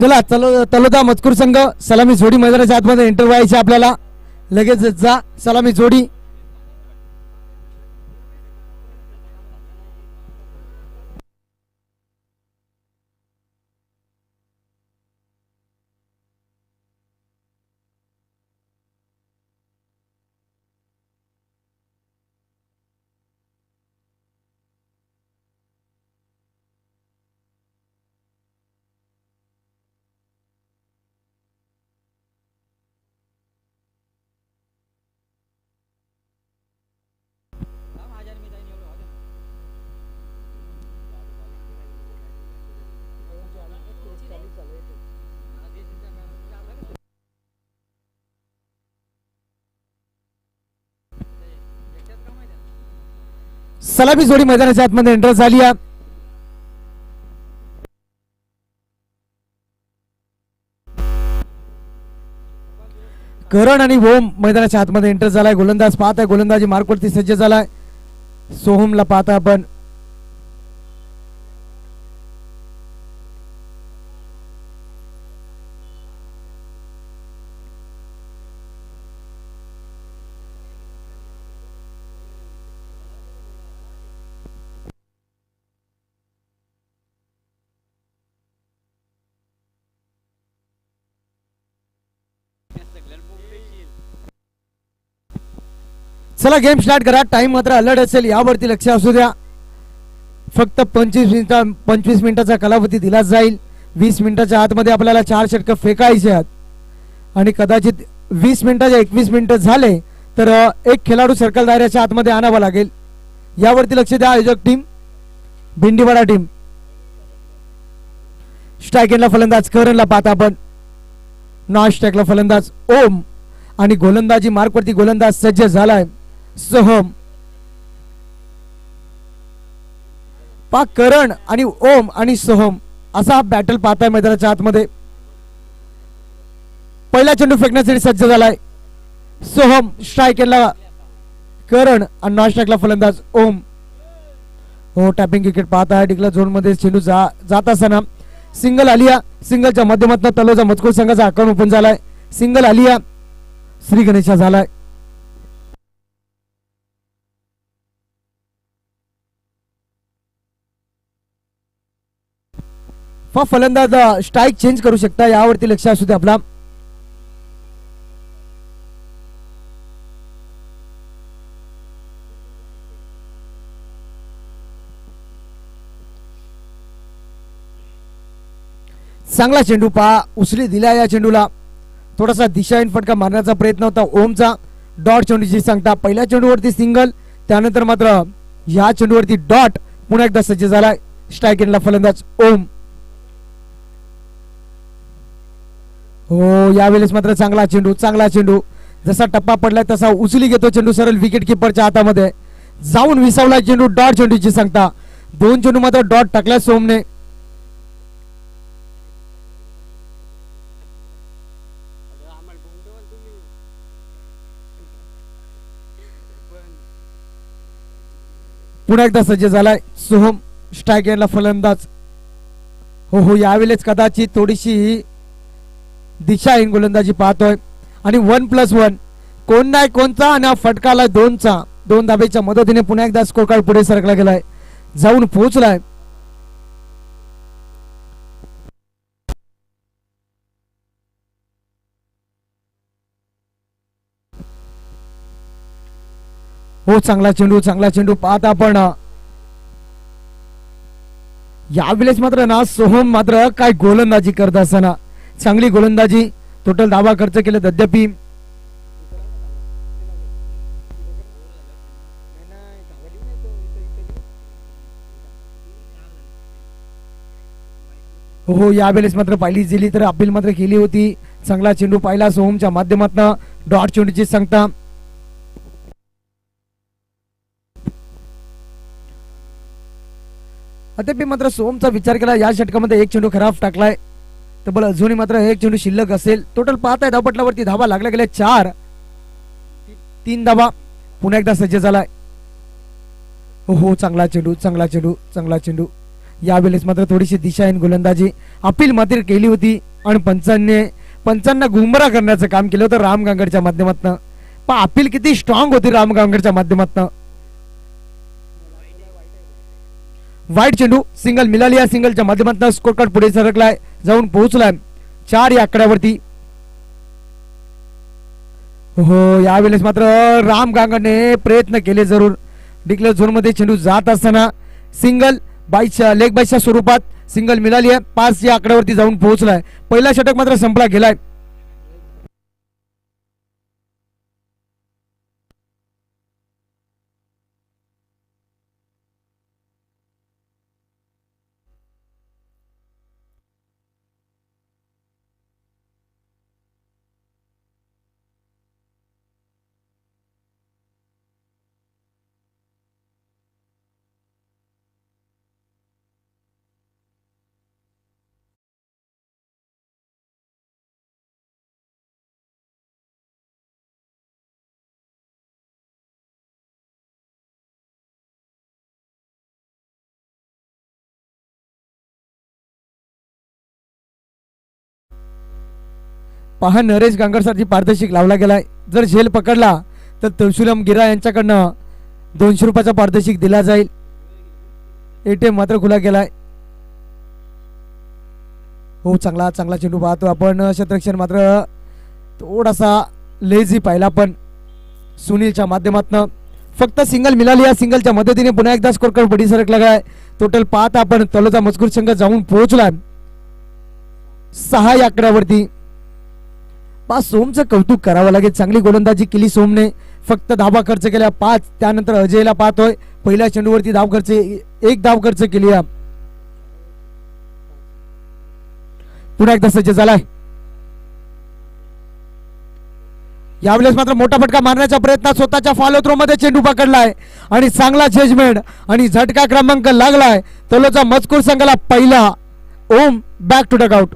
चला तलोदा मजकूर संघ सलामी जोडी मैदानाच्या आतमध्ये एंटर व्हायचे आपल्याला. लगेच जा सलामी जोडी. सलामी जोडी मैदानाच्या आतमध्ये एंटर झाली आहे. करण आणि ओम मैदानाच्या आतमध्ये एंटर झालाय. गोलंदाज पाहत आहे, गोलंदाजी मार्कवरती सज्ज झालाय. सोहमला पाहता आपण. चला गेम स्टार्ट करा. टाइम मात्र अलर्ट असेल यावरती लक्ष असू द्या. फक्त 25 मिनिटाचा कालावधी दिला जाईल. 20 मिनिटाच्या आतमध्ये आपल्याला 4 षटक फेकायचे आहेत आणि कदाचित 20 मिनिटाच्या 21 मिनिटं झाले तर एक खेळाडू सर्कल दायऱ्याच्या आतमध्ये आणावा लागेल. यावरती लक्ष द्या आयोजक टीम. भिंडीवाडा टीम. स्ट्रायकिंगला फलंदाज करणला पाहता आपण. नॉन स्ट्राइकला फलंदाज ओम आणि गोलंदाजी मार्कवरती गोलंदाज सज्ज झालाय सोहम. पा करण आणि ओम आणि सोहम असा हा बॅटल पाहताय मैदानाच्या आतमध्ये. पहिला चेंडू फेकण्यासाठी सज्ज झालाय सोहम. स्ट्रायकरला करण आणि नॉन स्ट्राइकला फलंदाज ओम. हो टॅपिंग क्रिकेट पाहताय. डिक्ला झोन मध्ये चेंडू जात असताना सिंगल आलिया. सिंगलच्या माध्यमातून तलोजा मजकूर संघाचा अकाउंट ओपन झालाय. सिंगल आलिया. श्री गणेशा झालाय. फलंदाज स्ट्राइक चेंज करू शकता. यावरती लक्ष असू दे आपला. चांगला चेंडू पहा. उचली दिल्या या चेंडूला. थोडासा दिशाहीन फटका मारण्याचा प्रयत्न होता ओमचा. डॉट चेंडूची सांगता. पहिल्या चेंडूवरती सिंगल. त्यानंतर मात्र या चेंडूवरती डॉट. पुन्हा एकदा सज्ज झालाय स्ट्रायकिंगला फलंदाज ओम. हो यावेळेस मात्र चांगला चेंडू. जसा टप्पा पडलाय तसा उचली घेतो चेंडू. सरळ विकेट किपरच्या हातामध्ये जाऊन विसावला चेंडू. डॉट चेंडूची सांगता. 2 चेंडू मात्र डॉट टाकला सोमने. पुन्हा एकदा सज्ज झालाय सोहम. स्ट्रायकरला फलंदाज. हो यावेळेस कदाचित थोडीशी दिशाहीन गोलंदाजी पाहतोय आणि 1+1 कोण नाही कोणचा आणि फटकाला 2चा. 2 धाब्याच्या मदतीने पुन्हा एकदा स्कोर कार्ड पुढे सरकला गेलाय. जाऊन पोहोचलाय. हो चांगला चेंडू पाहता आपण. यावेळेस मात्र ना सोहम मात्र काय गोलंदाजी करत असताना चांगली गोलंदाजी. टोटल धावा खर्च केले अद्यापि. हो यावेळेस मात्र पाहिली दिली तर अपील मात्र केली होती. चांगला चेंडू पाहिला सोहमच्या माध्यमातून. डॉट चेंडूची सांगता. अद्याप मात्र सोहमचा विचार केला. या षटकामध्ये 1 चेंडू खराब टाकलाय. तब्बल अजूनही मात्र 1 चेंडू शिल्लक असेल. टोटल पाहताय धावपटलावरती धावा लागल्या गेल्या 4. 3 धावा. पुन्हा एकदा सज्ज झालाय. हो चांगला चेंडू. यावेळेस मात्र थोडीशी दिशाहीन गोलंदाजी अपील मात्र केली होती. आणि पंचांना गुमराह करण्याचं काम केलं होतं राम गांगडच्या माध्यमातून. पण अपील किती स्ट्रॉंग होती राम गांगडच्या माध्यमातून. वाईट चेंडू सिंगल मिळाली. या सिंगलच्या माध्यमातून स्कोर कार्ड पुढे सरकलाय, जाऊन पोहोचलाय 4 या आकड्यावरती. हो, यावेळेस मात्र राम गांगडने प्रयत्न केले जरूर. डिक्लेअर झोन मध्ये चेंडू जात असताना सिंगल बाईच्या लेग बाईच्या स्वरूपात सिंगल मिळाली आहे. 5 या आकड्यावरती जाऊन पोहोचलाय. पहिला षटक मात्र संपला गेलाय. पहा, नरेश गांगडसाठी पारदर्शक लावला गेलाय. जर झेल पकडला तर तुळशीराम गिरा यांच्याकडनं 200 रुपयाचा पारदर्शक दिला जाईल. एटीएम मात्र खुला गेलाय. हो, चांगला चेंडू पाहतो आपण. क्षेत्ररक्षण मात्र थोडासा लेझी पाहिला पण सुनीलच्या माध्यमातून. फक्त सिंगल मिळाली. या सिंगलच्या मदतीने पुन्हा एकदा स्कोर कार्ड पुढे सरकला गेलाय. टोटल पाहता आपण तलोजा मजकूर संघ जाऊन पोहोचलाय 6 या आकड्यावरती. सोमचं कौतुक करावं लागेल. चांगली गोलंदाजी केली सोमने. फक्त धावा खर्च केल्या 5. त्यानंतर अजयला पाहतोय पहिल्या चेंडूवरती धाव खर्च 1 धाव खर्च केली. पुन्हा एकदा सज्ज झालाय. यावेळेस मात्र मोठा फटका मारण्याचा प्रयत्न. स्वतःच्या फॉलो थ्रो मध्ये चेंडू पकडलाय आणि चांगला जजमेंट आणि झटका क्रमांक लागलाय. तलोजा मजकूर संघाला पहिला. ओम बॅक टू डग आउट.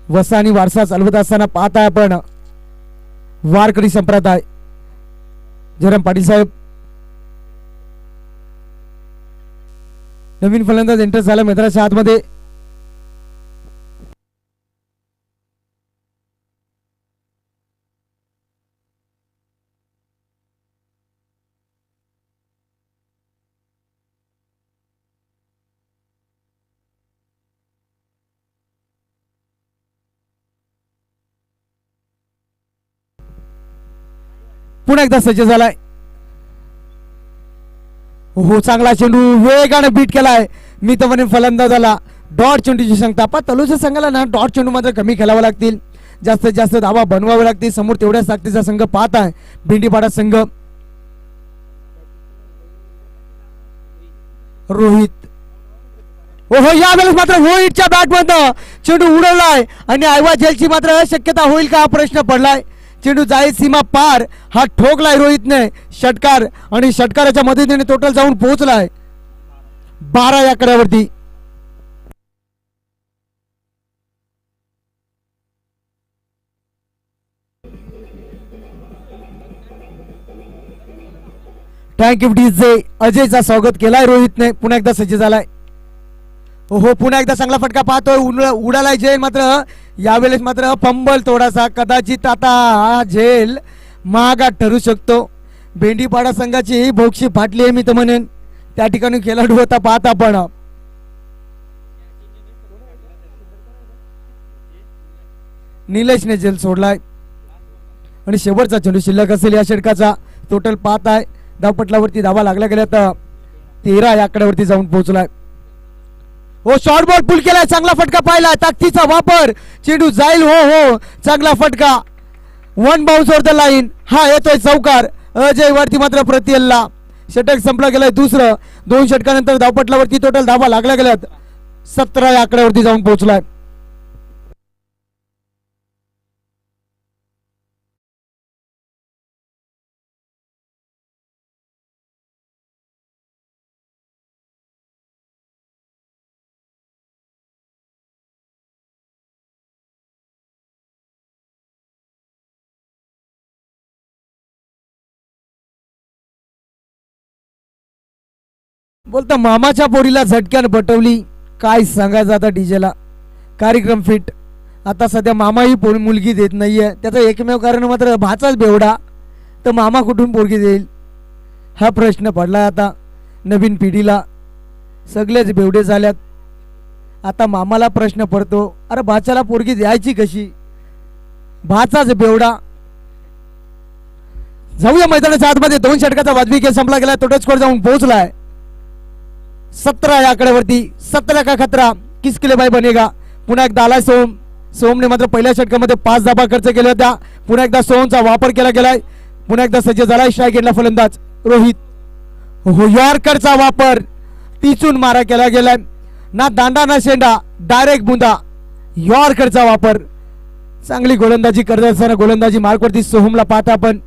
वसा आणि वारसा चालवत असताना पाहताय आपण वारकरी संप्रदाय. जयराम पाटील साहेब नवीन फलंदाज एंटर झाला मैदानाच्या आतमध्ये. पुन्हा एकदा सज्ज झालाय. हो, चांगला चेंडू वेगाने बीट केलाय. मी तर म्हणेन फलंदाजाला डॉट चेंडूची सांगता. पण तलोजा संघाला ना डॉट चेंडू मात्र कमी खेळावा लागतील. जास्तीत जास्त धावा बनवावे लागतील. समोर तेवढ्याच ताकदीचा संघ पाहत आहे भेंडीपाडा संघ. रोहित. ओहो, यावेळेस मात्र रोहितच्या बॅटमधनं चेंडू उडवलाय आणि आयवा जेलची मात्र शक्यता होईल का हा प्रश्न पडलाय. चेंडू जाईल सीमा पार. हा ठोकलाय रोहितने षटकार आणि षटकाराच्या मदतीने टोटल जाऊन पोहोचलाय 12 या आकड्यावरती. Thank you DJ. अजयचा स्वागत केलाय रोहितने. पुन्हा एकदा सज्ज झालाय. हो, पुन्हा एकदा चांगला फटका पाहतोय. उडालाय झेल. मात्र यावेळेस मात्र फंबल थोडासा. कदाचित आता हा झेल महागात ठरू शकतो. भेंडीपाडा संघाची भोक्षी फाटली आहे मी तर म्हणेन. त्या ठिकाणी खेळाडू होता पाहता पण निलेशने झेल सोडलाय आणि शेवटचा चेंडू शिल्लक असेल या षटकाचा. टोटल पाहताय धावपटलावरती धावा लागल्या गेल्या तर 13 या आकड्यावरती जाऊन पोहोचलाय. हो, शॉर्ट बॉल पुल केलाय. चांगला फटका पाहिला. ताकदीचा वापर. चेंडू जाईल. हो, चांगला फटका. 1 बाउन्स ओव्हर द लाईन. हा येतोय चौकार. अजय वरती मात्र प्रतियल्ला. षटक संपला गेलाय दुसरं. 2 षटकानंतर धावपटलावरती टोटल धावा लागल्या गेल्यात 17 या आकड्यावरती जाऊन पोहोचलाय. बोलता मामाच्या पोरीला झटक्यान पटवली, काय सांगायचं आता डीजेला. कार्यक्रम फिट. आता सध्या मामा ही मुलगी देत नाहीये, त्याचं एकमेव कारण मात्र भाचाच बेवडा. तर मामा कुठून पोरगी देईल हा प्रश्न पडला आता नवीन पिढीला. सगळेच बेवडे झाल्यात. आता मामाला प्रश्न पडतो, अरे भाच्याला पोरगी द्यायची कशी, भाचाच बेवडा. जाऊया मैदानाच्या आतमध्ये. 2 षटकाचा वाजवी खेळ संपला गेला. तोटा स्कोर जाऊन पोहोचलाय 17 या आकड्यावरती. 17 का खतरा, किसके लिए भाई बनेगा. पुन्हा एकदा आलाय सोम. सोमने मात्र पहिल्या षटकामध्ये 5 धाबा खर्च केल्या होत्या. पुन्हा एकदा सोमचा वापर केला गेलाय. पुन्हा एकदा सज्ज झालाय स्ट्राईक एंडला फलंदाज रोहित. हो, यॉर्करचा वापर, टिचून मारा केला गेलाय. ना दांडा ना शेंडा, डायरेक्ट बुंदा. यॉर्करचा वापर. चांगली गोलंदाजी करत असताना गोलंदाजी मार्कवरती सोहमला पाहता आपण.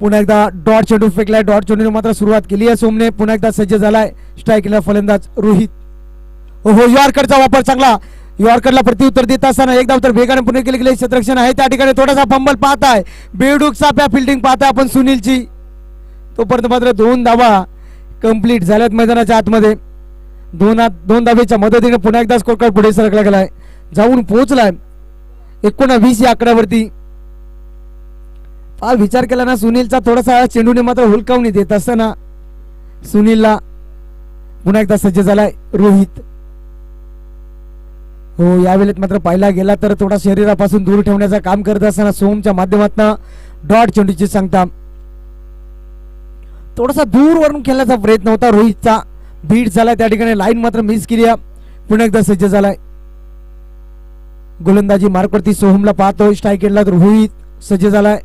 पुन्हा एकदा डॉट चेंडू फेकलाय. डॉट चेंडूने मात्र सुरुवात केली आहे सोमने. पुन्हा एकदा सज्ज झालाय स्ट्राईकला फलंदाज रोहित. हो, यॉर्करचा वापर चांगला. यॉर्करला प्रत्युत्तर देत असताना एक धाव तर वेगाने पुणे केले गेले क्षेत्ररक्षण आहे. त्या ठिकाणी थोडासा फंबल पाहताय, बेडूक साप्या फिल्डिंग पाहताय आपण सुनीलची. तोपर्यंत मात्र 2 धावा कंप्लीट झाल्यात मैदानाच्या आतमध्ये. 2 धावेच्या मदतीने पुन्हा एकदा स्कोर कार्ड पुढे सरकला गेलाय, जाऊन पोहोचलाय 19 या आकड्यावरती. फार विचार केला ना सुनीलचा, थोडासा चेंडूने मात्र हुलकावणी देत असताना सुनीलला. पुन्हा एकदा सज्ज झालाय रोहित. हो, यावेळेत मात्र पाहिला गेला तर थोडा शरीरापासून दूर ठेवण्याचं काम करत असताना सोमच्या माध्यमातून डॉट चेंडूची सांगता. थोडासा दूरवरून खेळण्याचा प्रयत्न होता रोहितचा. बीट झालाय त्या ठिकाणी, लाईन मात्र मिस केली. पुन्हा एकदा सज्ज झालाय. गोलंदाजी मार्कवरती सोहमला पाहतोय. स्ट्राईक एंडला रोहित सज्ज झालाय.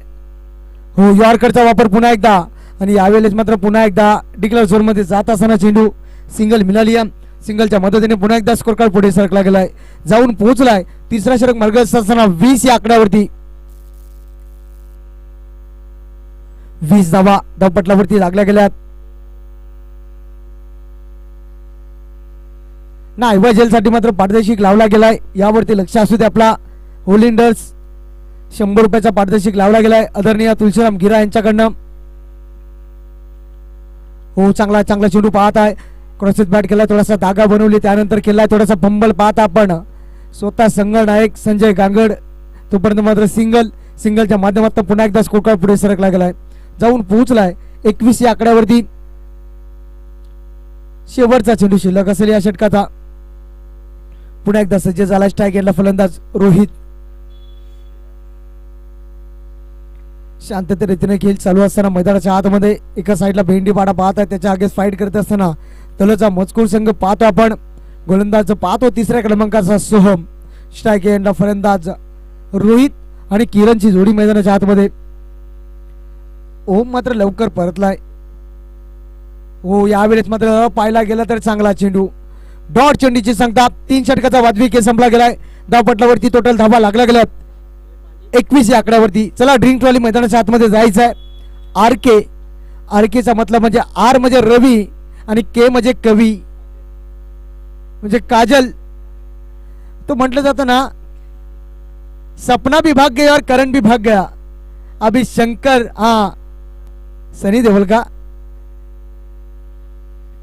हो, यॉर्करचा वापर पुन्हा एकदा. आणि यावेळेस मात्र पुन्हा एकदा डिक्लेअर झोन मध्ये जात असताना चेंडू सिंगल मिळाली. सिंगलच्या मदतीने पुन्हा एकदा स्कोर कार्ड पुढे सरकला गेलाय, जाऊन पोहोचलाय तिसरा षटक मार्ग असताना 20 या आकड्यावरती. 20 धावा धावपटलावरती लागल्या गेल्यात. ना साठी मात्र पारदर्शक लावला गेलाय. यावरती लक्ष असू दे आपला. होलिंडर्स 100 रुपयाचा पारदर्शक लावला गेलाय आदरणीय तुलसीराम गिरा यांच्याकडनं. हो, चांगला चांगला चेंडू पाहत आहे. क्रॉसेस बॅट केला, थोडासा धागा बनवली, त्यानंतर केलाय थोडासा फंबल पाहता आपण. स्वतः संघनायक संजय गांगड. तोपर्यंत मात्र सिंगलच्या माध्यमातून पुन्हा एकदा स्कोर कार्ड पुढे सरकला गेलाय, जाऊन पोहोचलाय 21 या आकड्यावरती. शेवटचा चेंडू शिल्लक असेल या षटकाचा. पुन्हा एकदा सज्ज झाला स्ट्राईक एंडला फलंदाज रोहित. शांततेने खेळ चालू असताना मैदानाच्या आतमध्ये एका साईडला भेंडी पाडा पाहत आहे, त्याच्या आगे फाईट करत असताना तलचा मजकूर संघ पाहतो आपण. गोलंदाज पाहतो 3ऱ्या क्रमांकाचा सोहम. स्ट्राईक एंडला फलंदाज रोहित आणि किरणची जोडी मैदानाच्या आतमध्ये. ओम मात्र लवकर परतलाय. हो, यावेळेस मात्र पाहिला गेला तर चांगला चेंडू. डॉट चेंडूची संख्या 3 षटकाचा वाजवी खेळ संपला गेलाय. धावपटलावरती टोटल धावा लागल्या गेल्यात 21 या आकड्यावरती. चला ड्रिंक ट्रॉली मैदानाच्या आतमध्ये जायचं आहे. आरकेचा मतलब म्हणजे आर म्हणजे रवी आणि के म्हणजे कवी म्हणजे काजल. तो म्हटलं जातं ना, सपना भी भाग गया और करण भी भाग गया. अभी शंकर, हाँ सनी देओल का,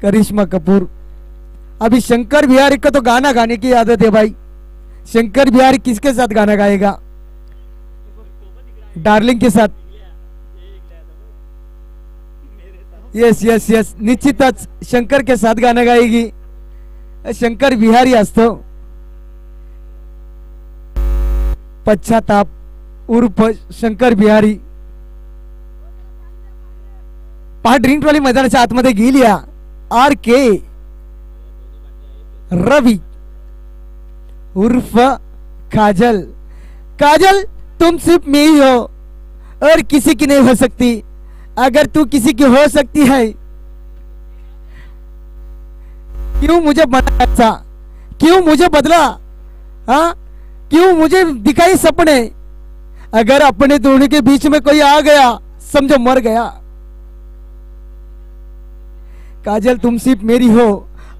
करिश्मा कपूर. अभी शंकर बिहारी का तो गाना गाने की आदत है भाई. शंकर बिहारी किसके साथ गाना गाएगा? डार्लिंग के साथ. यस यस यस, निश्चितच शंकर के साथ गाना गाएगी. शंकर बिहारी असतो. पश्चाताप उर्फ शंकर बिहारी. पहा ड्रिंक ट्रॉली मैदानाच्या आतमध्ये गेली. आर के रवि उर्फ काजल. काजल तुम सिर्फ मैं ही हो और किसी की नहीं हो सकती. अगर तू किसी की हो सकती है, क्यों मुझे बना ऐसा, क्यों मुझे बदला, हाँ क्यों मुझे दिखाई सपने. अगर अपने दोनों के बीच में कोई आ गया समझो मर गया. काजल तुम सिर्फ मेरी हो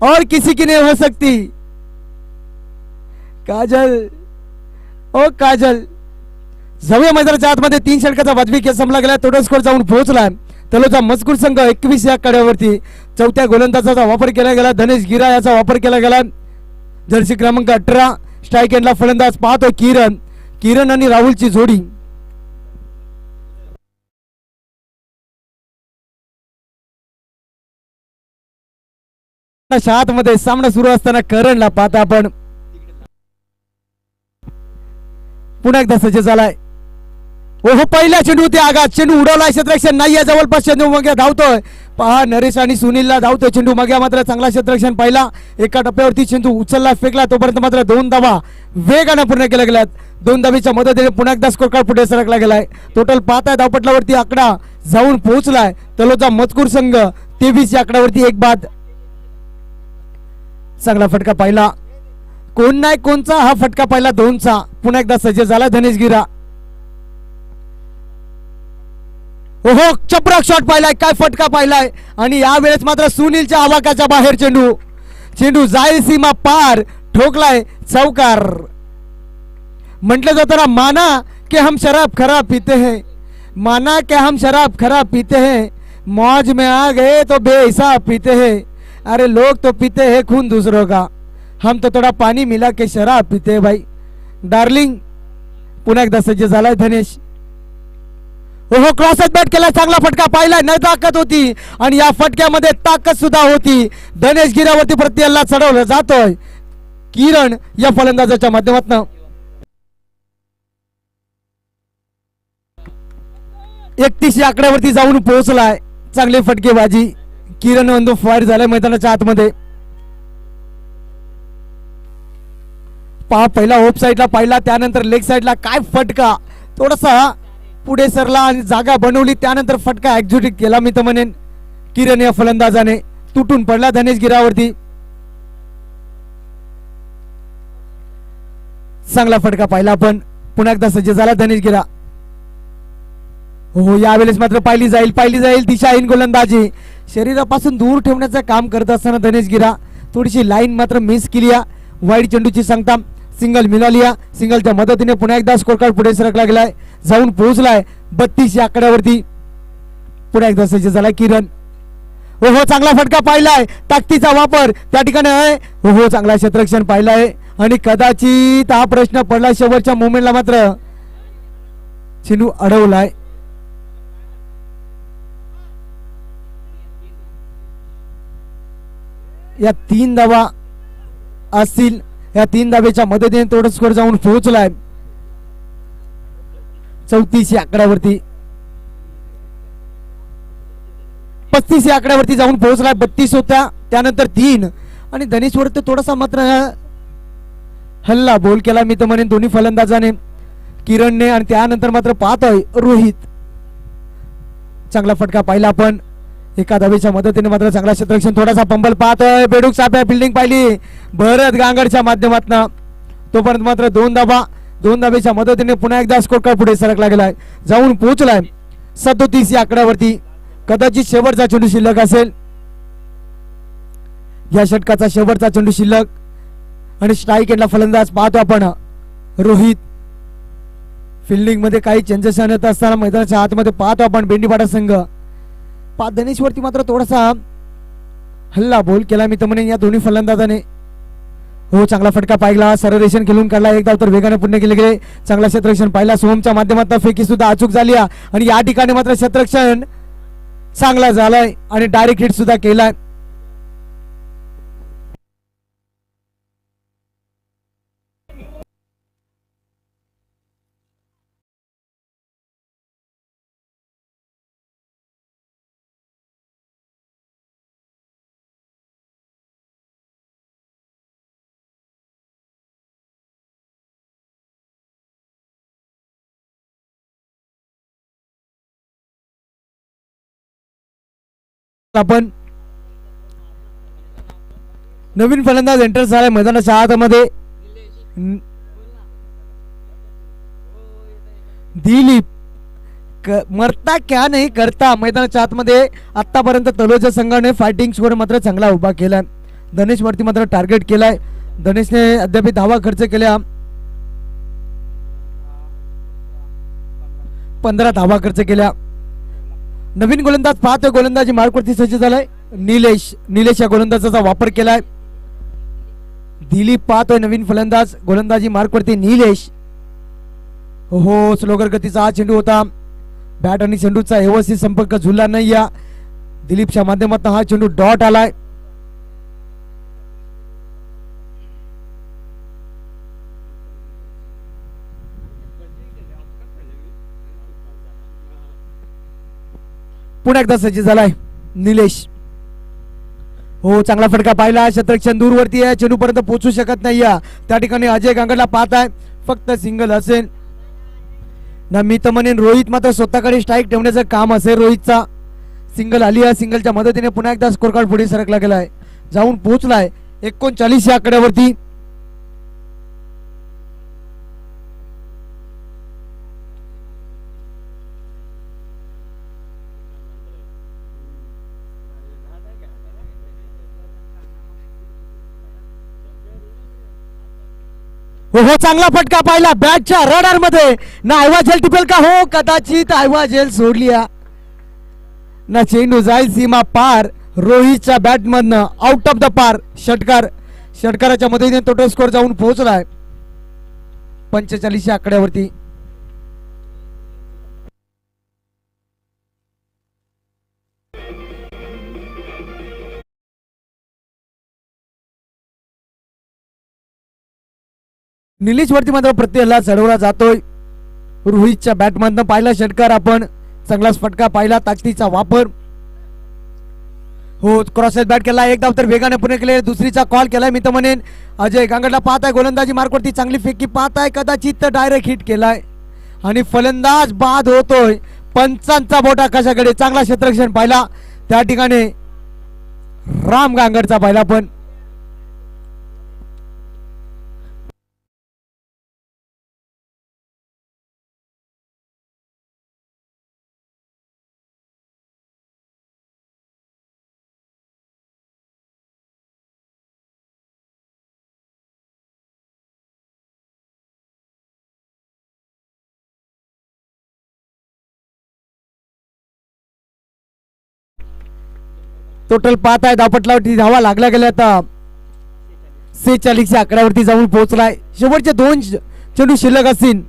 और किसी की नहीं हो सकती. काजल, ओ काजल. जाऊया मैदानाच्या आतमध्ये 3 षटकाचा वाजवी खेळ संपला गेला. टोटल स्कोर जाऊन पोहोचलाय तलोजा मजकूर संघ 21 या कड्यावरती चौथ्या गोलंदाजाचा वापर केला गेला. धनेश गिरा याचा वापर केला गेला. जर्सी क्रमांक 18 स्ट्राईक एंडला फलंदाज पाहतोय किरण आणि राहुलची जोडी. शात मध्ये सामना सुरू असताना करणला पाहता आपण पुन्हा एकदा सज्ज झालाय. ओहो पहिल्या चेंडू आघात. चेंडू उडवलाय. क्षेत्ररक्षण नाहीये जवळपास. चेंडू मग्या धावतोय. पहा नरेश आणि सुनीलला धावतोय. चेंडू मग्या मात्र चांगला क्षेत्ररक्षण पाहिला. एका टप्प्यावरती चेंडू उचलला फेकला तोपर्यंत मात्र 2 धावा वेगाने पूर्ण केल्या गेल्यात. 2 धावीच्या मदतीने पुन्हा एकदा स्कोर कार्ड पुढे सरकला गेलाय. टोटल पाहताय धावपटलावरती आकडा जाऊन पोहोचलाय. तलोजा मजकूर संघ 23 या आकड्यावरती 1 बाद. चांगला फटका पाहिला. कोण नाही कोणचा हा फटका पाहिला 2चा. पुन्हा एकदा सज्ज झाला धनेश गिरा. ओहो चपराक शॉट पाहिलाय. काय फटका पाहिलाय. आणि यावेळेस मात्र सुनीलच्या आवाकाच्या बाहेर चेंडू जाईल सीमा पार ठोकलाय चौकार. म्हटलं जातं ना माना के हम शराब खराब पीते हैं. माना के हम शराब खराब पीते हैं. मौज में आ गए तो बेहिसाब पीते हैं. अरे लोग तो पीते हैं खून दूसरों का. हम तो थोड़ा पानी मिला के शराब पीते हैं भाई. डार्लिंग पुन्हा एकदा सज्ज झालाय धनेश. ओहो क्रॉसच बॅट केला. चांगला फटका पाहिलाय. न ताकद होती आणि या फटक्यामध्ये ताकद सुद्धा होती. धनेश गिरावरती प्रत्यल्ला चढवलं जातोय किरण या फलंदाजाच्या माध्यमातून. 31 या आकड्यावरती जाऊन पोहोचलाय. चांगली फटकेबाजी. किरण बंधू फायर झालाय मैदानाच्या आतमध्ये. पहा पहिला ऑफ साईडला पाहिला त्यानंतर लेग साईडला काय फटका. थोडासा पुढे सरला आणि जागा बनवली त्यानंतर फटका एक्झिक्यूट केला मी तर म्हणेन किरण या फलंदाजाने. तुटून पडला धनेश गिरावरती. चांगला फटका पाहिला आपण. पुन्हा एकदा सज्ज झाला धनेश गिरा. हो यावेळेस मात्र पाहिली जाईल दिशाहीन गोलंदाजी. शरीरापासून दूर ठेवण्याचं काम करत असताना धनेश गिरा थोडीशी लाईन मात्र मिस केली. वाईड चेंडूची सांगता सिंगल मिळाली. सिंगलच्या मदतीने पुन्हा एकदा स्कोर कार्ड पुढे सरकला गेलाय. जाऊन पोहोचलाय 32 या आकड्यावरती. पुन्हा एकदा सज्ज झालाय किरण. हो चांगला फटका पाहिलाय. ताकदीचा वापर त्या ठिकाणी आहे. हो चांगला क्षेत्ररक्षण पाहिलाय आणि कदाचित हा प्रश्न पडला शेवटच्या मोमेंटला मात्र चेंडू अडवलाय. या 3 धावा असतील. या 3 धावेच्या मदतीने थोडं स्कोर जाऊन पोहोचलाय 34 या आकड्यावरती. 35 या आकड्यावरती जाऊन पोहोचलाय. 32 होत्या त्यानंतर 3 आणि धनेश वरती थोडासा मात्र हल्ला बोल केला मी तर म्हणेन दोन्ही फलंदाजाने किरणने आणि त्यानंतर मात्र पाहतोय रोहित. चांगला फटका पाहिला आपण. एका धावेच्या मदतीने मात्र चांगला क्षेत्ररक्षण. थोडासा पंबल पाहतोय. बेडूक साप्या फिल्डिंग पाहिली भरत गांगडच्या माध्यमातून. तोपर्यंत मात्र 2 धावेच्या मदतीने पुन्हा एकदा स्कोर कार्ड पुढे सरकला गेलाय. जाऊन पोहोचलाय 37 या आकड्यावरती. कदाचित शेवटचा चेंडू शिल्लक असेल. या षटकाचा शेवटचा चेंडू शिल्लक आणि स्ट्राईक एंडला फलंदाज पाहतो आपण रोहित. फिल्डिंग मध्ये काही चेंजेस आणत असताना मैदानाच्या आतमध्ये पाहतो आपण बेंडीपाडा संघ. धनेश वरती मात्र थोडासा हल्ला बोल केला मी तर म्हणेन या दोन्ही फलंदाजाने. हो चांगला फटका पाहिला. सरळ रेषेने खेळून काढला. एक धाव तर वेगाने पूर्ण केले गेले. चांगला क्षेत्ररक्षण पाहिला. सोमच्या माध्यमातून फेकी सुद्धा अचूक झाली आणि या ठिकाणी मात्र क्षेत्ररक्षण चांगला झालाय आणि डायरेक्ट हिट सुद्धा केलाय. आपण नवीन फलंदाज एंटर झालाय मैदानाच्या आतमध्ये. दिलीप मरता क्या नाही करता मैदानाच्या आतमध्ये आतापर्यंत तलोजा संघाने फायटिंग स्कोर मात्र चांगला उभा केलाय. धनेश वरती मात्र टार्गेट केलाय. धनेशने अद्याप धावा खर्च केल्या. 15 धावा खर्च केल्या. नवीन गोलंदाज पाहतोय, गोलंदाजी मार्कवरती सज्ज झालाय निलेश या गोलंदाजाचा वापर केलाय. दिलीप पाहतोय नवीन फलंदाज, गोलंदाजी मार्कवरती निलेश. हो स्लोगर गतीचा हा चेंडू होता. बॅट आणि चेंडूचा व्यवस्थित संपर्क झुलला नाही. या दिलीपच्या माध्यमातून हा चेंडू डॉट आलाय. पुन्हा एकदा सज्ज झालाय निलेश. हो चांगला फटका पाहिला. शतरक्षण दूरवरती आहे, चेंडू पर्यंत पोहोचू शकत नाही. त्या ठिकाणी अजय गांगडला पाहत आहे, फक्त सिंगल असेल ना. मी तर म्हणेन रोहित मात्र स्वतःकडे स्ट्राईक ठेवण्याचं काम असेल रोहितचा. सिंगल आली आहे, सिंगलच्या मदतीने पुन्हा एकदा स्कोर कार्ड पुढे सरकला गेलाय, जाऊन पोहोचलाय 39 या आकड्यावरती. हो चांगला फटका पाहिला बॅटच्या रडार मध्ये ना. आयवाझेल टिपेल का? हो कदाचित आयवाझेल सोडली ना. चेंडू जाईल सीमा पार. रोहितच्या बॅट मधनं आउट ऑफ द पार. षटकाराच्या मदतीने टोटल स्कोर जाऊन पोहोचलाय 45 या आकड्यावरती. निलेश वरती मात्र प्रत्येला चढवला जातोय. रोहितच्या बॅटमधनं पाहिला षटकार आपण, चांगलाच फटका पाहिला, ताकदीचा वापर. हो क्रॉसेस बॅट केला, एक धाव तर वेगाने पुणे केले. दुसरीचा कॉल केलाय. मी तर म्हणेन अजय गांगडला पाहत आहे, गोलंदाजी मार्कवरती चांगली फेकी पाहत आहे, कदाचित डायरेक्ट हिट केलाय आणि फलंदाज बाद होतोय. पंचांचा बोट आकाशाकडे. चांगला क्षेत्ररक्षण पाहिला त्या ठिकाणी राम गांगडचा पाहिला. पण टोटल पाहत आहे धावपटलावरती धावा लागल्या गेल्या. आता 46 आकड्यावरती जाऊन पोहोचलाय. शेवटचे 2 चेंडू शिल्लक असतील.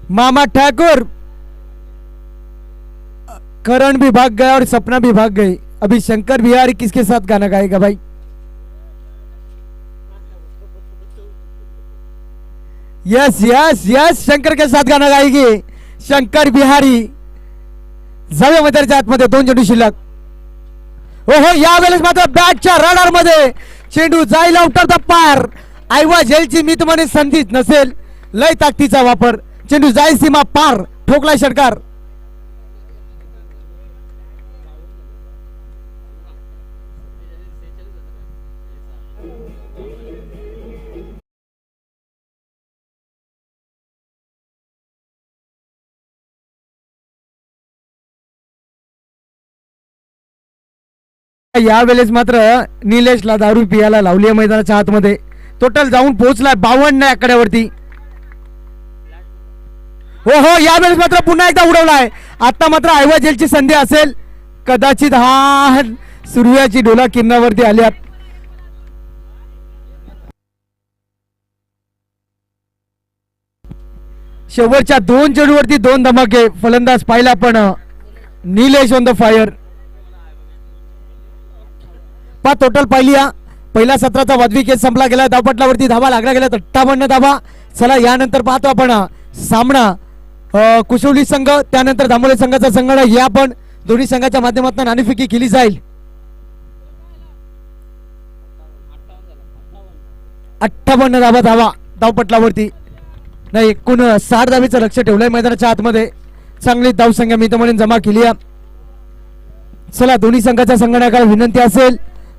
मामा ठाकुर करण भी भाग गया और सपना भी भाग गई. अभी शंकर बिहारी किसके साथ गाना गाएगा भाई? यस यस यस शंकर के साथ गाना गाएगी शंकर बिहारी. जाऊया मैदानाच्या आतमध्ये 2 चेंडू शिल्लक. ओहो यावेळेस मात्र बॅटच्या रडार मध्ये चेंडू जाईल आउट ऑफ द पार. आयवाझेलची मी तुम्हाला संधीच नसेल. लय ताकदीचा वापर. चेंडू जाईल सीमा पार. ठोकलाय षटकार. यावेळेस मात्र निलेशला दारू पियाला लावली आहे मैदानाच्या आतमध्ये. टोटल जाऊन पोहोचलाय 52 आकड्यावरती. हो हो यावेळेस मात्र पुन्हा एकदा उडवलाय. आता मात्र आयवाझेलची संधी असेल कदाचित. हा सूर्याची डोला किरणावरती आल्यात. शेवटच्या 2 चेंडूवरती 2 धमाके. फलंदाज पाहिला पण Nilesh on the fire. Total पाहिली. पहिल्या सत्राचा वादवी केस संपला गेला. धावपटलावरती धावा लागला गेला 58 धावा. चला यानंतर पाहतो आपण सामना कुशवली संघ त्यानंतर दामोले संघाचा संगणक. या पण दोन्ही संघाच्या माध्यमातून नाणेफेकी केली जाईल. 58 धावा धावपटलावरती. नाही एकूण 60 धावेचं लक्ष ठेवलंय मैदानाच्या आतमध्ये. चांगली धावसंख्या मी तुम्हाला जमा केली आहे. चला दोन्ही संघाच्या संगणकाला विनंती असेल.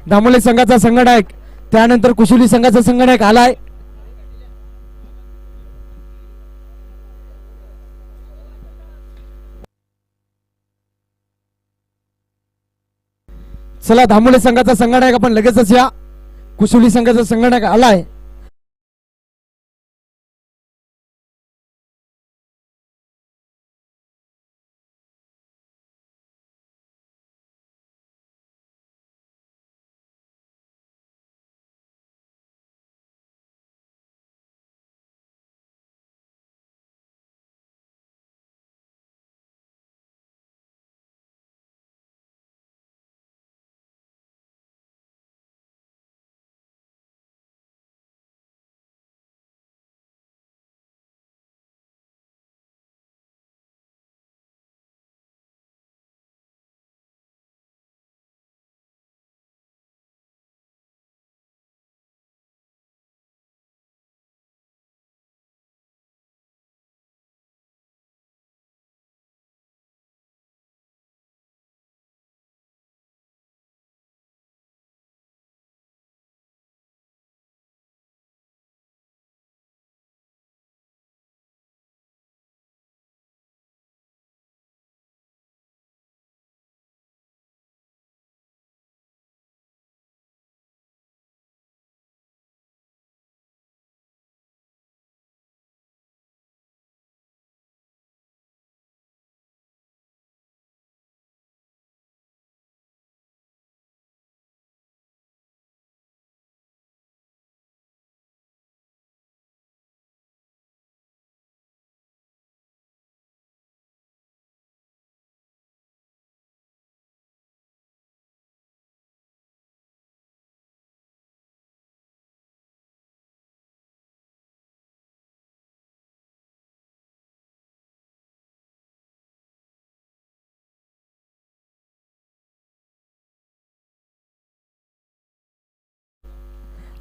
दामोले संघाचा संगणक त्यानंतर कुशली संघाचा संगणक आलाय. चला दामोले संघाचा संगणक आपण लगेचच या. कुशली संघाचा संगणक आलाय.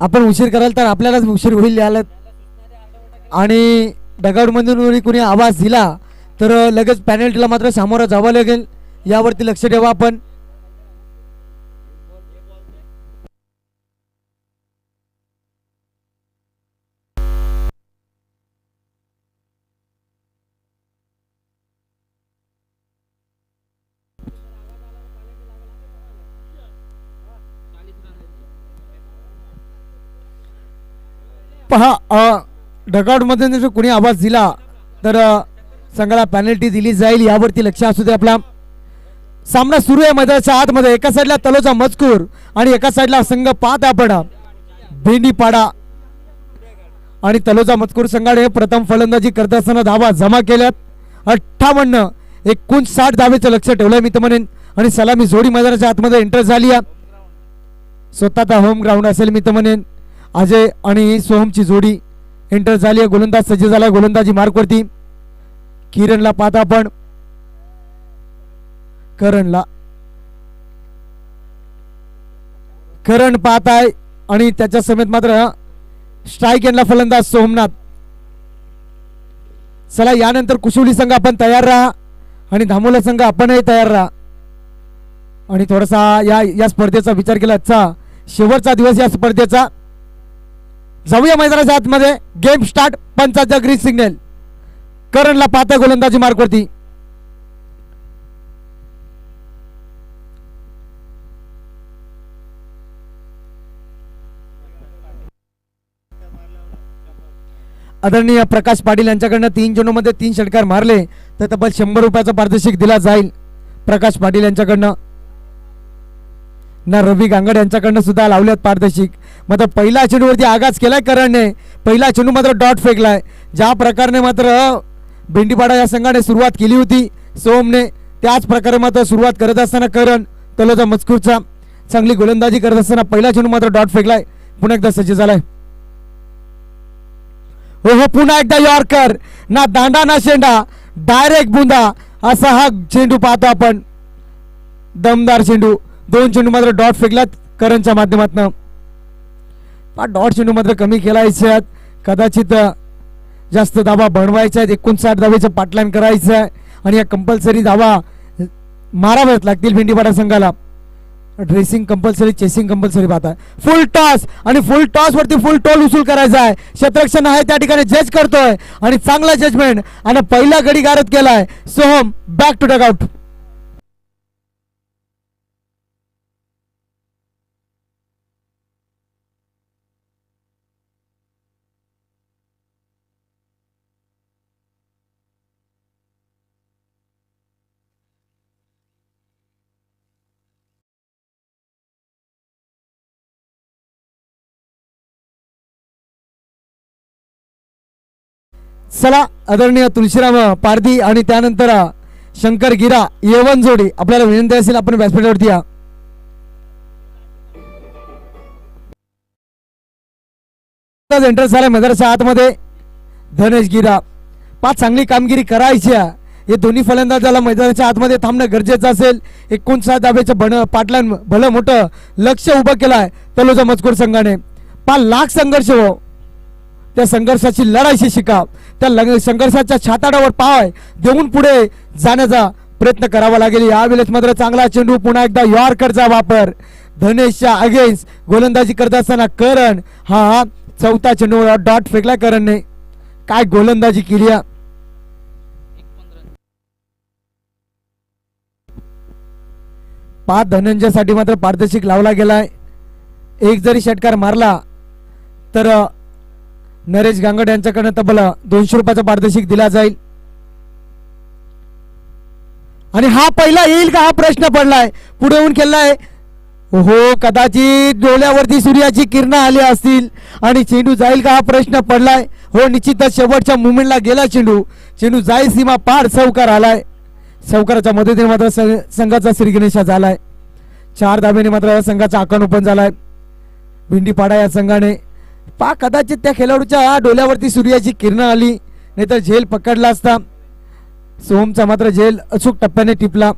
आपण उशीर कराल तर आपल्यालाच उशीर होईल याला. आणि डगाडमधून कुणी आवाज दिला तर लगेच पॅनल्टीला मात्र सामोरं जावं लागेल, यावरती लक्ष ठेवा आपण. पहा डगआउटमध्ये जर कोणी आवाज दिला तर संघाला पेनल्टी दिली जाईल, यावरती लक्ष असू दे आपला. सामना सुरू आहे मैदानाच्या आतमध्ये. एका साईडला तलोजा मजकूर आणि एका साईडला संघ पाहत आपण भेंडीपाडा. आणि तलोजा मजकूर संघाने प्रथम फलंदाजी करत असताना धावा जमा केल्यात. 58-59 धावेचं लक्ष ठेवलंय मी तर म्हणेन. आणि सलामी जोडी मैदानाच्या आतमध्ये एंटर झाली आहे. स्वतःचा होम ग्राउंड असेल मी तर म्हणेन. अजय आणि सोहमची जोडी एंटर झाली आहे. गोलंदाज सज्ज झाला गोलंदाजी मार्कवरती. किरणला पाहता आपण, करण पाहत आहे आणि त्याच्या समेत मात्र स्ट्राईक एंडला फलंदाज सोमनाथ. चला यानंतर कुशवली संघ आपण तयार राहा आणि धामोला संघ आपणही तयार राहा. आणि थोडासा या स्पर्धेचा विचार केला, आजचा शेवटचा दिवस या स्पर्धेचा. जाऊया मैदानाच्या आतमध्ये. Game start. पंचाचा ग्रीन सिग्नल. करणला पाहता गोलंदाजी मार्कवरती. आदरणीय प्रकाश पाटील यांच्याकडनं 3 चेंडूमध्ये 3 षटकार मारले तर तब्बल 100 रुपयाचा पारितोषिक दिला जाईल प्रकाश पाटील यांच्याकडनं. ना रवी गांगड यांच्याकडनं सुद्धा लावल्यात पारितोषिक. मात्र पहिला चेंडूवरती आगाज केलाय करणने. पहिला चेंडू मात्र डॉट फेकलाय. ज्या प्रकारे मात्र भेंडीपाडा या संघाने सुरुवात केली होती सोमने, त्याच प्रकारे मात्र सुरुवात करत असताना करण तलोजा मजकूरचा चांगली गोलंदाजी करत असताना पहिला चेंडू मात्र डॉट फेकलाय. पुन्हा एकदा सज्ज झालाय. हो पुन्हा एकदा यॉर्कर. ना दांडा ना शेंडा, डायरेक्ट बुंदा असा हा चेंडू पाहतो आपण. दमदार चेंडू. 2 चेंडू मात्र डॉट फेकलात करणच्या माध्यमातून. डॉट चेंडू मात्र कमी खेळायचे, कदाचित जास्त धावा बनवायच्या आहेत. 59 धावेचं पाटलाईन करायचं आहे आणि या कंपल्सरी धावा माराव्याच लागतील भेंडीपाडा संघाला. ड्रेसिंग कंपल्सरी, चेसिंग कंपल्सरी पाहता. फुल टॉस आणि फुल टॉस वरती फुल टोल उसूल करायचा आहे. क्षेत्ररक्षण आहे त्या ठिकाणी जज करतोय आणि चांगला जजमेंट आणि पहिला गडी गारद केलाय सोहम. Back to dugout. चला आदरणीय तुळशीराम पारधी आणि त्यानंतर शंकर गिरा येवन जोडी आपल्याला विनंती असेल आपण व्यासपीठावरती या. एंटर झाला मैदानाच्या आतमध्ये धनेश गिरा. 5 चांगली कामगिरी करायची आहे. हे दोन्ही फलंदाजाला मैदानाच्या आतमध्ये थांबणं गरजेचं असेल. 59 धावेचं पाटलान भलं मोठं लक्ष उभं केलंय तलोजा मजकूर संघाने. 5 लाख संघर्ष हो, त्या संघर्षाची लढाईशी शिका. त्या संघर्षाच्या छाताडावर पाय देऊन पुढे जाण्याचा प्रयत्न करावा लागेल. यावेळेस मात्र चांगला चेंडू. पुन्हा एकदा यॉर्करचा वापर धनेशच्या अगेन्स्ट गोलंदाजी करत असताना करण हा 4था चेंडू डॉट फेकला करणने. काय गोलंदाजी केली. 5 धनंजयसाठी मात्र पारितोषिक लावला गेलाय. एक जरी षटकार मारला तर नरेश गांगड यांच्याकडनं तब्बल 200 रुपयाचा पारितोषिक दिला जाईल. आणि हा पहिला येईल का हा प्रश्न पडलाय. पुढे येऊन केलाय. हो कदाचित डोळ्यावरती सूर्याची किरण आली असतील आणि चेंडू जाईल का हा प्रश्न पडलाय. हो निश्चितच शेवटच्या मुवमेंटला गेला चेंडू. चेंडू जाईल सीमा पार. चौकार आलाय. चौकाराच्या मदतीने मात्र संघाचा श्रीगणेशा झालाय. 4 धावेने मात्र संघाचा आकडा ओपन झालाय भेंडीपाडा या संघाने. कदाचित त्या खेळाडूच्या डोळ्यावरती सूर्याची किरण आली नाहीतर झेल पकडला असता. सोहमचा मात्र झेल अचूक टप्प्याने टिपला.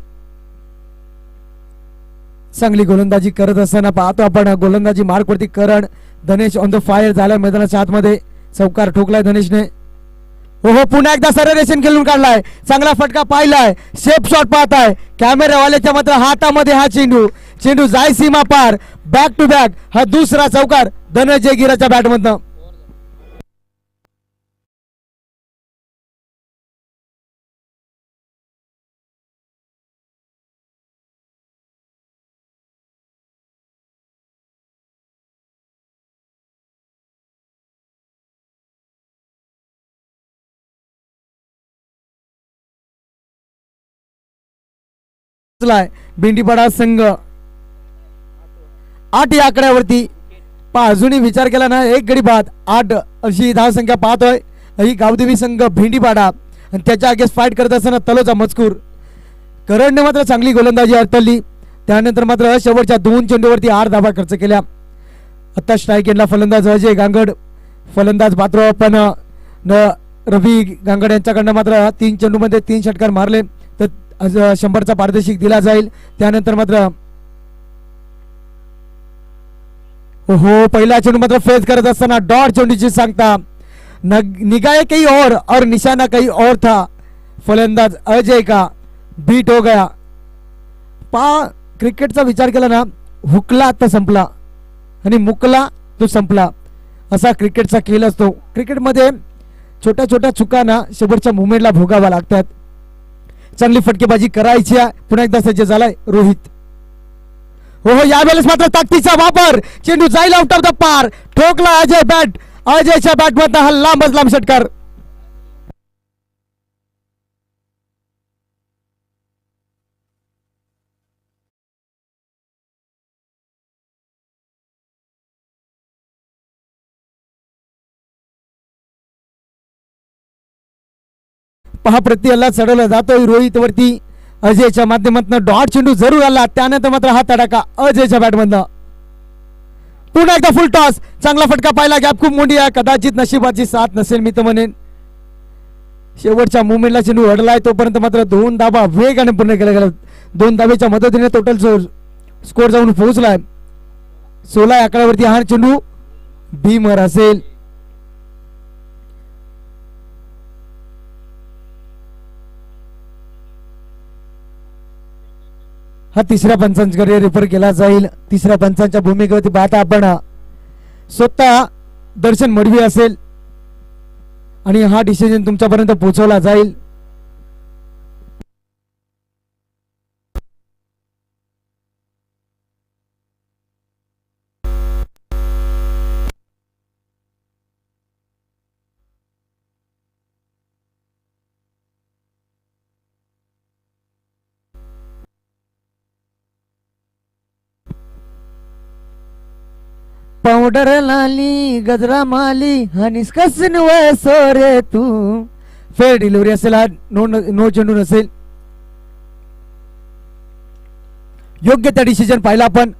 चांगली गोलंदाजी करत असताना पाहतो आपण गोलंदाजी मार्कवरती करण धनेश ऑन द फायर झालाय मैदानाच्या आतमध्ये. चौकार ठोकलाय धनेशने. हो पुन्हा एकदा सरळ रेषेन खेळून काढलाय. चांगला फटका पाहिलाय. शेप शॉट पाहताय कॅमेरावाल्याच्या मात्र हातामध्ये हा चेंडू. चेंडू जाय सीमा पार. बॅक टू बॅक हा दुसरा चौकार धनंजय गिराच्या बॅटमधनं. भेंडीपाडा संघ 8 या आकड्यावरती. अजूनही विचार केला ना, एक गडी बाद 8 अशी धाव संख्या पाहतोय. ही गावदेवी संघ भेंडीपाडा आणि त्याच्या अगेन्स्ट फाईट करत असताना तलोचा मजकूर. करणने मात्र चांगली गोलंदाजी अडतली. त्यानंतर मात्र शेवटच्या 2 चेंडूवरती 8 धावा खर्च केल्या. आता स्ट्राईक एंडला फलंदाज अजय गांगड. फलंदाज पात्र पण रवी गांगड यांच्याकडनं मात्र 3 चेंडूमध्ये 3 षटकार मारले तर 100चा पारितोषिक दिला जाईल. त्यानंतर मात्र हो पहिला चेंडू मात्र फेस करत असताना डॉट चेंडूची सांगता. निगाहे कहीं और निशाना कहीं और था. फलंदाज अजय का बीट हो गया. क्रिकेटचा विचार केला ना, हुकला तर संपला आणि मुकला तो संपला असा क्रिकेटचा खेळ असतो. क्रिकेटमध्ये छोट्या छोट्या चुकांना शेवटच्या मुवमेंटला भोगावा लागतात. चांगली फटकेबाजी करायची आहे. पुन्हा एकदा सज्ज झालाय रोहित. हो यावेळेस मात्र ताकदीचा वापर. चेंडू जाईल आउट ऑफ द पार. ठोकला अजय बॅट. अजयच्या बॅटमधनं हा लांबच लांब षटकार. पहा प्रति हल्ला चढवला जातोय रोहित वरती. अजयच्या माध्यमातून डॉट चेंडू जरूर आला. त्यानंतर मात्र हा तडाखा अजयच्या बॅटमधनं. पुन्हा एकदा फुल टॉस. चांगला फटका पाहिला. गॅप खूप मोठी आहे. कदाचित नशिबाची साथ नसेल मी तर म्हणेन. शेवटच्या मुवमेंटला चेंडू अडलाय तोपर्यंत मात्र 2 धावा वेगाने पूर्ण केल्या गेल्या. 2 धावेच्या मदतीने टोटल स्कोर जाऊन पोहोचलाय 16 आकड्यावरती. हा चेंडू भीमर असेल. हा तिसऱ्या पंचांकडे रेफर केला जाईल. तिसऱ्या पंचांच्या भूमिकेवरती पाहता आपण स्वतः दर्शन मडवी असेल आणि हा डिसिजन तुमच्यापर्यंत पोहोचवला जाईल. पावडर लाली गजरा माली हनीस कसन सोरे तू. फेअर डिलिव्हरी असेल. हा नो चेंडू नसेल. योग्य त्या डिसिजन पाहिला आपण.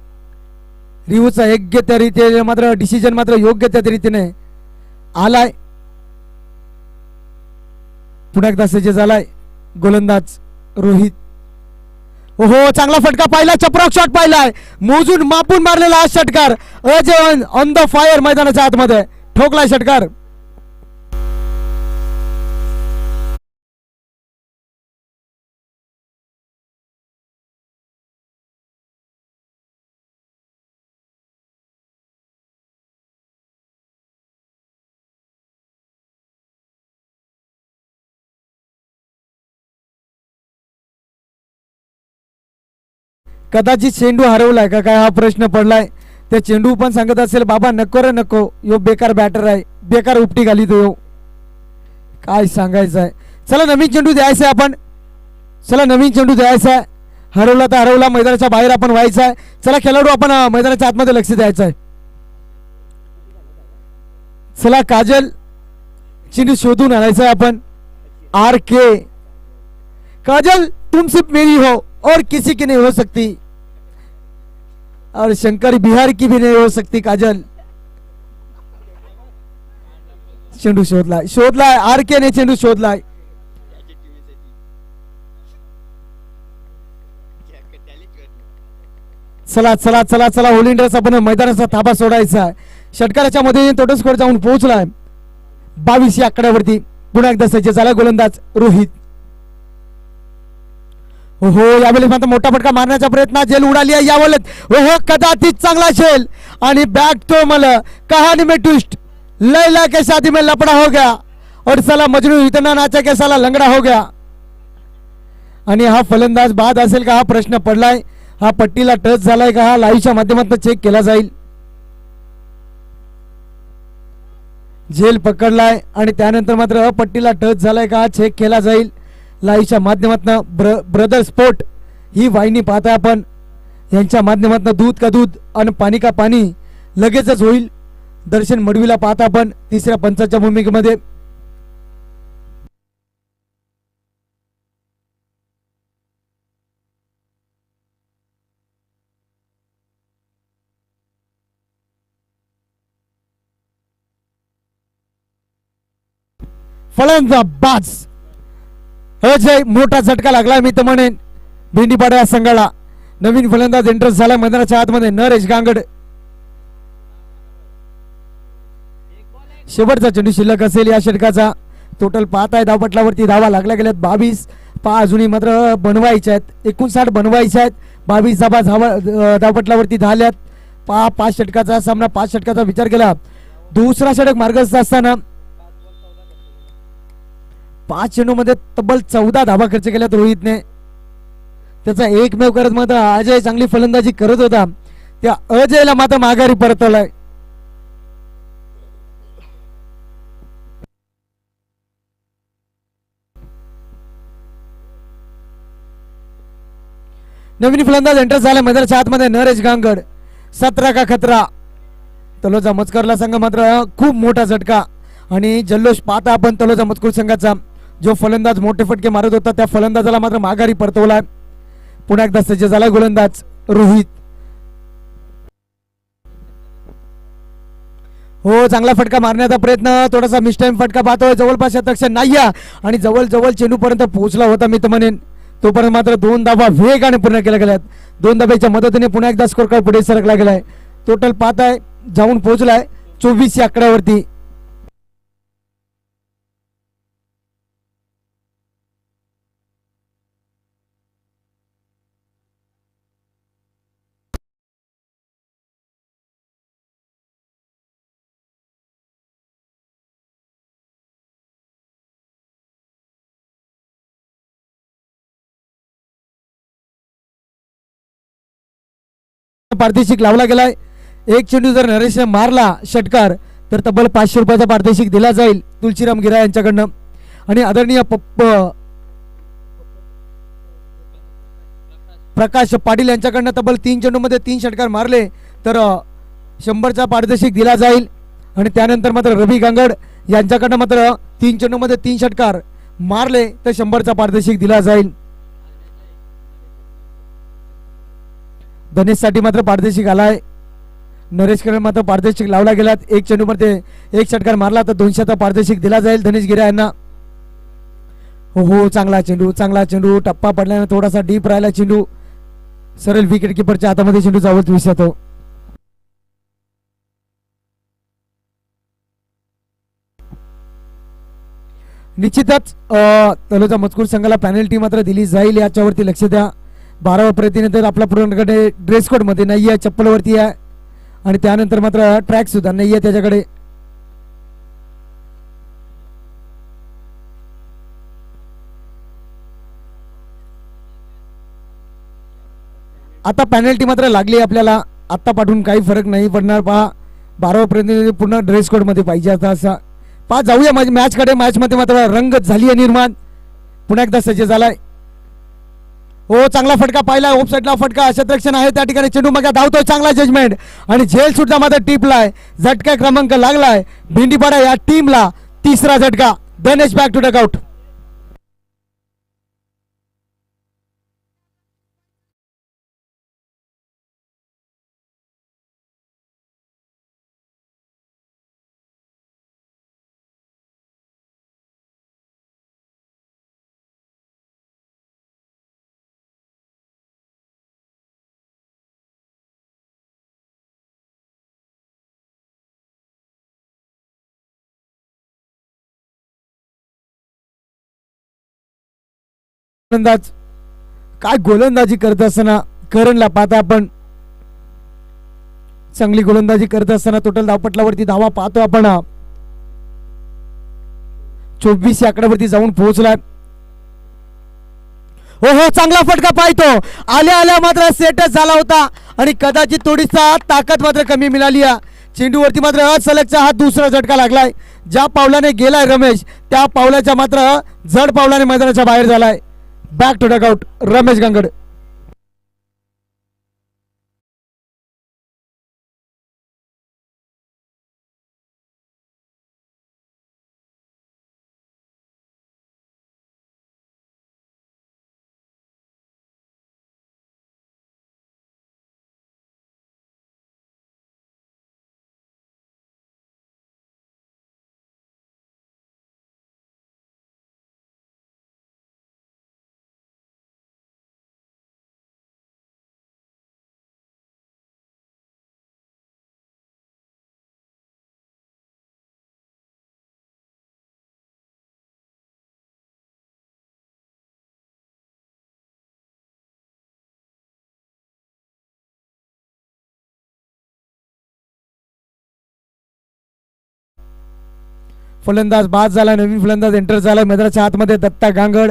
रिव्ह्यूचा योग्य त्या रीतीने मात्र डिसिजन मात्र योग्य त्या रीतीने आलाय. पुन्हा एकदा सज्ज झालाय गोलंदाज रोहित. हो चांगला फटका पाहिला. चपराक शॉट पाहिलाय. मोजून मापून मारलेला हा षटकार. अजय ऑन द फायर मैदानाच्या आतमध्ये ठोकलाय षटकार. कदाचित चेंडू हरवलाय का काय हा प्रश्न पडलाय. त्या चेंडू पण सांगत असेल बाबा नको रे नको, यो बेकार बॅटर आहे, बेकार उपटी घाली तो. काय सांगायचं आहे. चला नवीन चेंडू द्यायचा आहे आपण. चला नवीन चेंडू द्यायचा आहे. हरवला तर हरवला, मैदानाच्या बाहेर आपण व्हायचं आहे. चला खेळाडू आपण मैदानाच्या आतमध्ये लक्ष द्यायचं आहे. चला काजल चेंडू शोधून आणायचं आहे आपण. आर के काजल तुम सिर्फ मेरी हो और किसी की नहीं हो सकती, और शंकर बिहार की भी नहीं हो सकती काजल. चेंडू शोधलाय, शोधलाय आर के ने चेंडू शोधलाय. चला चला चला चला ओलिंडर्स आपण मैदानाचा ताबा सोडायचा आहे. षटकाराच्या मध्ये टोटल स्कोर जाऊन पोहोचलाय 22 या आकड्यावरती. पुन्हा एकदा सज्ज झाला गोलंदाज रोहित. हो यावेळेस मात्र मोठा फटका मारण्याचा प्रयत्न, झेल उडाली आहे यावेळेस. हो कदाचित चांगला झेल आणि बॅक तो मला कहानी में ट्विस्ट, लैला के शादी में लपड़ा हो गया और साला मजनू इतना नाचा के साला लंगड़ा हो गया. आणि हा फलंदाज बाद असेल का हा प्रश्न पडलाय. हा पट्टीला टच झालाय का हा लाईव्हच्या माध्यमातून चेक केला जाईल. झेल पकडलाय आणि त्यानंतर मात्र पट्टीला टच झालाय का चेक केला जाईल लाईव्हच्या माध्यमातून. ब्रदर स्पोर्ट ही वाहिनी पाहताय आपण, यांच्या माध्यमातून दूध का दूध आणि पाणी का पाणी लगेचच होईल. दर्शन मडवीला पाहता आपण तिसऱ्या पंचाच्या भूमिकेमध्ये. फलंदाज अजय, मोठा झटका लागला मी तर म्हणेन भेंडीपाडा या संघाला. नवीन फलंदाज एंट्रेस झाला मैदानाच्या आतमध्ये नरेश गांगड. शेवटचा चेंडू शिल्लक असेल या षटकाचा. टोटल पाहताय धावपटलावरती धावा लागल्या गेल्यात 22. अजूनही मात्र बनवायच्या आहेत, 59 बनवायच्या आहेत. 22 धावा धावपटलावरती झाल्यात. 5 षटकाचा सामना, 5 षटकाचा विचार केला. दुसरा षटक मार्गस्थ असताना 5 चेंडूमध्ये तब्बल 14 धावा खर्च केल्यात रोहितने. त्याचा एकमेव करत मात्र अजय चांगली फलंदाजी करत होता, त्या अजयला मात्र माघारी परतवलाय. नवीन फलंदाज एंटर झाला मैदानाच्या आतमध्ये नरेश गांगड. 17 का खतरा. तलोजा मस्करला संघ मात्र खूप मोठा झटका आणि जल्लोष पाहता आपण तलोजा मजकूर संघाचा. जो फलंदाज मोठे फटके मारत होता त्या फलंदाजाला मात्र माघारी परतवलाय. पुन्हा एकदा सज्ज झाला गोलंदाज रोहित. हो चांगला फटका मारण्याचा प्रयत्न, थोडासा मिसटाइम फटका पाहतोय. जवळपास शतक नाही आणि जवळ जवळ चेंडू पर्यंत पोहोचला होता मी तर म्हणेन. तोपर्यंत मात्र 2 धावा वेगाने पूर्ण केल्या गेल्यात. 2 धाब्याच्या मदतीने पुन्हा एकदा स्कोर कार्ड पुढे सरकला गेलाय. टोटल पाहताय जाऊन पोहोचलाय 24 या आकड्यावरती. पारितोषिक लावला गेलाय. एक चेंडू जर नरेशने मारला षटकार तर तब्बल 500 रुपयाचा पारितोषिक दिला जाईल तुलसीराम गिरा यांच्याकडनं. आणि आदरणीय प्रकाश पाटील यांच्याकडनं तब्बल 3 चेंडूमध्ये 3 षटकार मारले तर 100चा पारितोषिक दिला जाईल. आणि त्यानंतर मात्र रवी गांगड यांच्याकडनं मात्र 3 चेंडूमध्ये 3 षटकार मारले तर 100चा पारितोषिक दिला जाईल. धनेशसाठी मात्र पारितोषिक आलाय. नरेशकडे मात्र पारितोषिक लावला गेलात. 1 चेंडूमध्ये 1 षटकार मारला तर 200चा पारितोषिक दिला जाईल धनेश गिरा यांना. हो चांगला चेंडू, चांगला चेंडू. टप्पा पडल्याने थोडासा डीप राहिला चेंडू. सरळ विकेट किपरच्या हातामध्ये चेंडू जावत विसरतो. निश्चितच तलोजा मजकूर संघाला पॅनल्टी मात्र दिली जाईल, याच्यावरती लक्ष द्या. 12वा प्रतिने तर आपला पूर्णकडे ड्रेस कोड मध्ये नाही आहे, चप्पलवरती आहे. आणि त्यानंतर मात्र ट्रॅक सुद्धा नाही आहे त्याच्याकडे. आता पॅनल्टी मात्र लागली आपल्याला. आत्ता पाठवून काही फरक नाही पडणार. पहा 12वा प्रतिनिधी पुन्हा ड्रेस कोड मध्ये पाहिजे आता असा. पहा जाऊया मॅच कडे. मॅच मध्ये मात्र रंगत झाली आहे निर्माण. पुन्हा एकदा सज्ज झालाय. हो चांगला फटका पाहिला, ऑफ साइडला फटका, क्षेत्ररक्षण आहे त्या ठिकाणी. चेंडू मग धावतोय, चांगला जजमेंट आणि झेल सुद्धा मात्र टिपलाय. झटका क्रमांक लागलाय भेंडीपाडा या टीमला. 3रा झटका. धनेश बॅक टू डगआउट. गोलंदाज काय गोलंदाजी करत असताना करणला पाहता आपण. चांगली गोलंदाजी करत असताना टोटल धावपटलावरती धावा पाहतो आपण. 24 या आकड्यावरती जाऊन पोहोचला. हो हो, चांगला फटका पाहतो. आल्या आल्या मात्र सेटच झाला होता आणि कदाचित थोडीसा ताकद मात्र कमी मिळाली. चेंडूवरती मात्र सलगचा हा दुसरा झटका लागलाय. ज्या पावलाने गेलाय रमेश त्या पावलाच्या मात्र जड पावलाने मैदानाच्या बाहेर झालाय. Back to dugout Ramesh Gangad. फलंदाज बाद झाला. नवीन फलंदाज एंटर झाला मैदानाच्या आतमध्ये. दत्ता गांगड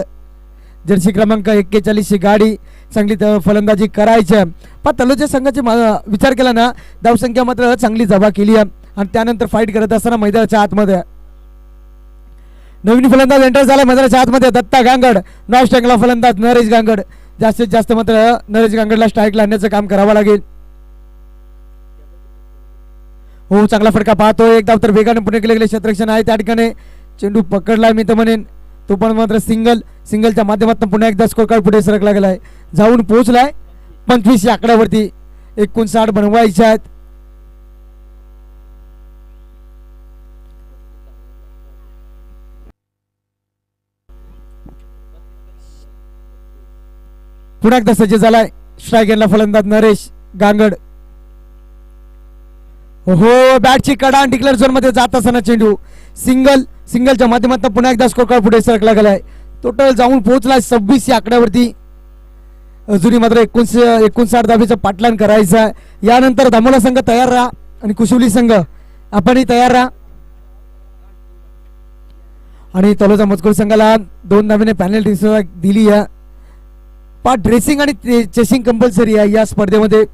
जर्सी क्रमांक 41 ची गाडी. चांगली फलंदाजी करायची. पण तलोच्या संघाची विचार केला ना धावसंख्या मात्र चांगली जमा केली आणि त्यानंतर फाईट करत असताना मैदानाच्या आतमध्ये नवीन फलंदाज एंटर झाला मैदानाच्या आतमध्ये. दत्ता गांगड नॉन स्ट्राईकला फलंदाज नरेश गांगड. जास्तीत जास्त मात्र नरेश गांगडला स्ट्राईकला आणण्याचं काम करावं लागेल. हो, चांगला फटका पाहतो. एक धाव तर वेगाने पुणे केले गेले क्षेत्ररक्षण आहे त्या ठिकाणी. चेंडू पकडलाय मी तर म्हणेन तो पण मात्र सिंगलच्या माध्यमातून पुन्हा एकदा स्कोर कार्ड पुढे सरकला गेलाय. जाऊन पोहोचलाय 25 या आकड्यावरती. 59 बनवायचे आहेत. पुन्हा एकदा सज्ज झालाय. स्ट्रायगरला फलंदाज नरेश गांगड. हो, बॅटची कडा डिक्लेअर झोन मध्ये जात असताना चेंडू सिंगलच्या माध्यमातून पुन्हा एकदा स्कोर कार्ड पुढे सरकला गेलाय. टोटल जाऊन पोहोचलाय 26 या आकड्यावरती. अजूनही मात्र 59 धाबीचं पाटलान करायचं आहे. यानंतर धामोला संघ तयार राहा आणि कुशवली संघ आपणही तयार राहा. आणि तलोजा मजकूर संघाला 2 धाबीने पॅनल्टी दिली आहे. ड्रेसिंग आणि चेसिंग कंपल्सरी आहे या स्पर्धेमध्ये.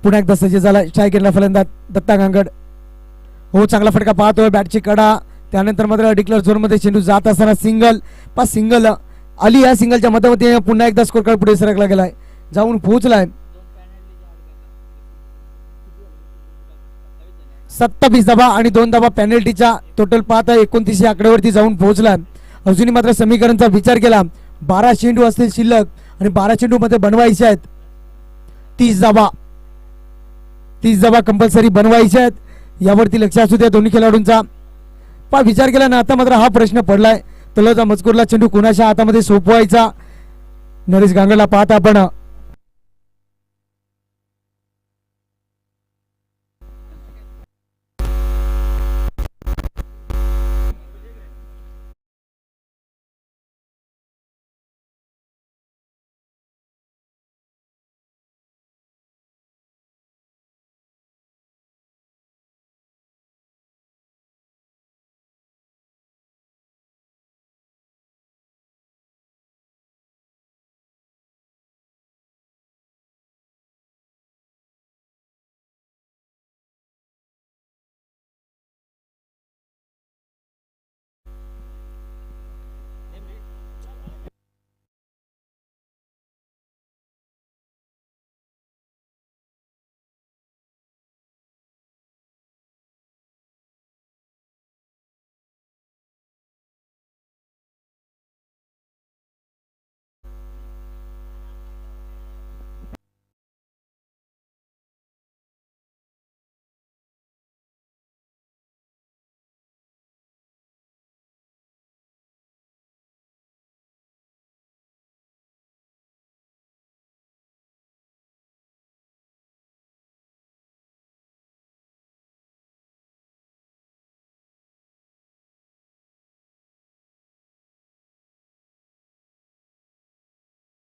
पुन्हा एकदा सज्ज झाला. स्ट्रायकरला फलंदाज दत्ता गांगड. हो, चांगला फटका पाहतोय. बॅटची कडा. त्यानंतर मात्र डिक्लेअर झोन मध्ये चेंडू जात असताना सिंगल आली. या सिंगलच्या मतामध्ये पुन्हा एकदा स्कोर कार्ड पुढे सरकला गेलाय. जाऊन पोहोचलाय 27 धाबा आणि 2 धाबा पेनल्टीच्या. टोटल पाहता 29 या आकड्यावरती जाऊन पोहोचलाय. अजूनही मात्र समीकरणचा विचार केला 12 चेंडू असतील शिल्लक आणि 12 चेंडू मध्ये बनवायचे आहेत 30 धाबा कंपल्सरी बनवायचे आहेत. यावरती लक्ष असू द्या दोन्ही खेळाडूंचा. पण विचार केला ना आता मात्र हा प्रश्न पडलाय तलोजा मजकूरला चेंडू कोणाच्या हातामध्ये सोपवायचा. नरेश गांगडला पाहता आपण.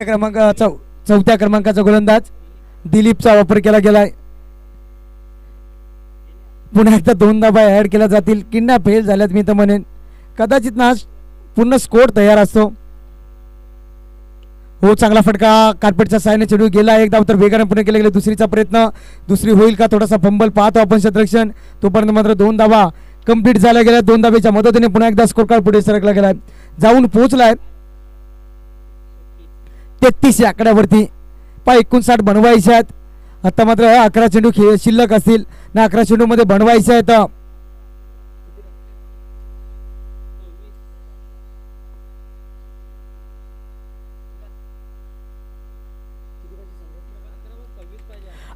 क्रमांक चौथ्या क्रमांकाचा गोलंदाज दिलीपचा वापर केला गेलाय. पुन्हा एकदा 2 धावा ऍड केल्या जातील. किन्ना फेल झाल्यात मी तर म्हणेन. कदाचित ना पूर्ण स्कोर तयार असतो. हो चांगला फटका कार्पेटच्या साहाय्याने चेंडू गेला. एक धाव तर वेगाने पुणे केले गेले. दुसरीचा प्रयत्न दुसरी होईल का? थोडासा फंबल पाहतो आपण क्षेत्ररक्षण. तोपर्यंत मात्र 2 धावा कंप्लीट झाल्या गेल्या. 2 धावेच्या मदतीने पुन्हा एकदा स्कोर कार्ड पुढे सरकला गेलाय. जाऊन पोहोचलाय 33 आकड्यावरती. 59 बनवायचे आहेत. आता मात्र 11 चेंडू शिल्लक असतील ना. 11 चेंडू मध्ये बनवायचे आहेत.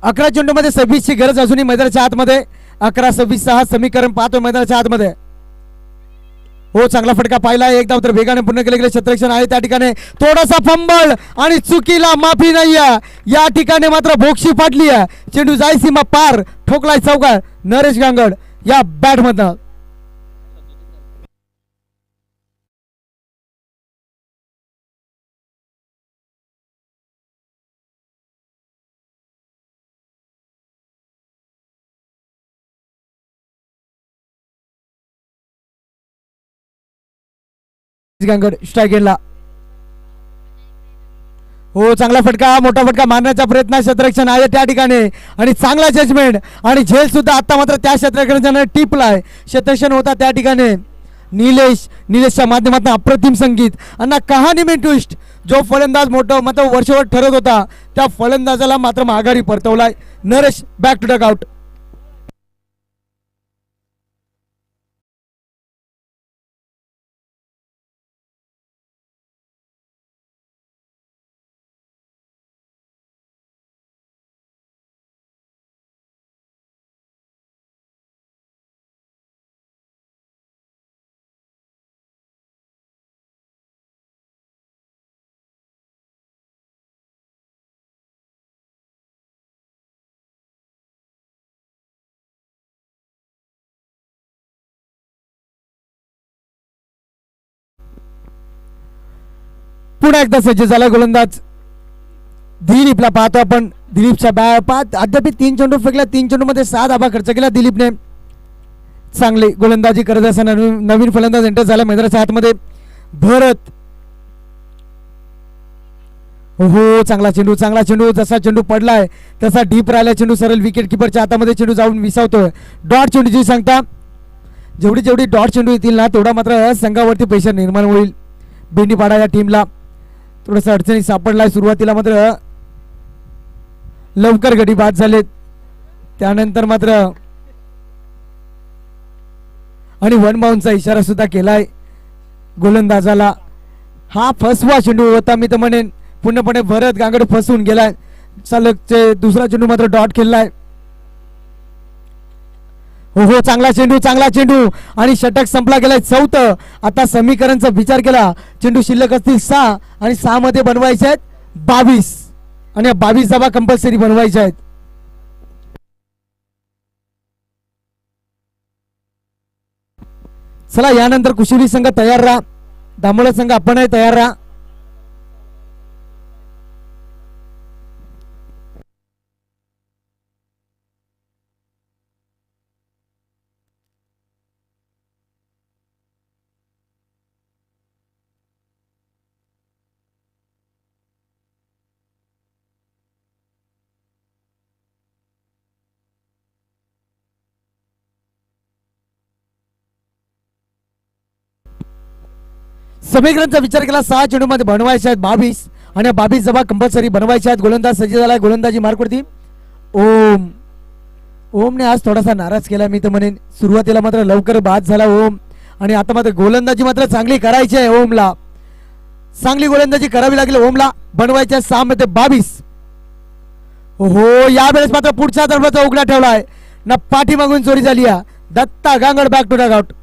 अकरा चेंडू मध्ये 26 ची गरज अजूनही मैदानाच्या आतमध्ये. 11-26 हा समीकरण पाहतोय मैदानाच्या आतमध्ये. हो चांगला फटका पाहिला. एक धाव तर वेगाने पूर्ण केले गेले. क्षेत्ररक्षण आहे त्या ठिकाणी. थोडासा फंबल आणि चुकीला माफी नाही आहे. या ठिकाणी मात्र भोक्षी फाटली आहे. चेंडू जाय सीमा पार. ठोकलाय चौकार नरेश गांगड या बॅट मधनं. गांगड स्ट्राईक गेला. हो चांगला फटका मोठा फटका मारण्याचा प्रयत्न क्षेत्ररक्षण आहे त्या ठिकाणी आणि चांगला जजमेंट आणि झेल सुद्धा आता मात्र त्या क्षेत्ररक्षणाने टिपलाय. क्षेत्ररक्षण होता त्या ठिकाणी निलेशच्या माध्यमातून अप्रतिम संगीत आणि कहाणी मेन ट्विस्ट. जो फलंदाज मोठं मात्र वर्षभर ठरत होता त्या फलंदाजाला मात्र माघारी परतवलाय. Naresh back to dugout. पुन्हा एकदा सज्ज झाला गोलंदाज दिलीपला पाहतो आपण. दिलीपच्या पाच अद्याप 3 चेंडू फेकला. 3 चेंडू मध्ये 6 धाबा खर्च केला दिलीपने. चांगली गोलंदाजी करत असताना नवीन फलंदाज एंटर झाला मैदानाच्या आतमध्ये भरत. हो चांगला चेंडू जसा चेंडू पडलाय तसा डीप राहिला चेंडू सरळ विकेट किपरच्या हातामध्ये चेंडू जाऊन विसावतोय. डॉट चेंडूची सांगता जेवढी डॉट चेंडू येतील ना तेवढा मात्र संघावरती प्रेशर निर्माण होईल. बेंडीपाडा या टीमला थोडस अडचणी सापडलाय. सुरुवातीला मात्र लवकर गडी बाद झालेत. त्यानंतर मात्र आणि 1 बाउंसचा इशारा सुद्धा केलाय गोलंदाजाला. हा फसवा चेंडू होता मी तर म्हणेन. पूर्णपणे भरत गांगड फसून गेलाय. सलगचे दुसरा चेंडू मात्र डॉट खेळलाय. हो चांगला चेंडू आणि षटक संपला गेलाय. 4थं. आता समीकरणचा विचार केला चेंडू शिल्लक असतील 6 आणि 6 मध्ये बनवायचे आहेत 22 आणि 22 धावा कंपल्सरी बनवायच्या आहेत. चला यानंतर कुशिवली संघ तयार राहा. दामोला संघ आपणही तयार राहा. समीकरणचा विचार केला 6 चेंडू मध्ये बनवायचे आहेत 22 आणि 22 धावा कंपल्सरी बनवायचे आहेत. गोलंदाज सज्ज झाला. गोलंदाजी मार्कवरती ओमने आज थोडासा नाराज केला मी तर म्हणेन. सुरुवातीला मात्र लवकर बाद झाला ओम आणि आता मात्र गोलंदाजी मात्र चांगली करायची आहे ओमला. चांगली गोलंदाजी करावी लागेल ओमला. बनवायच्या 6 मध्ये 22. हो यावेळेस मात्र पुढच्या दरवाजा उघडा ठेवलाय ना. पाठीमागून चोरी झाली आहे. Datta Gangad back to dugout.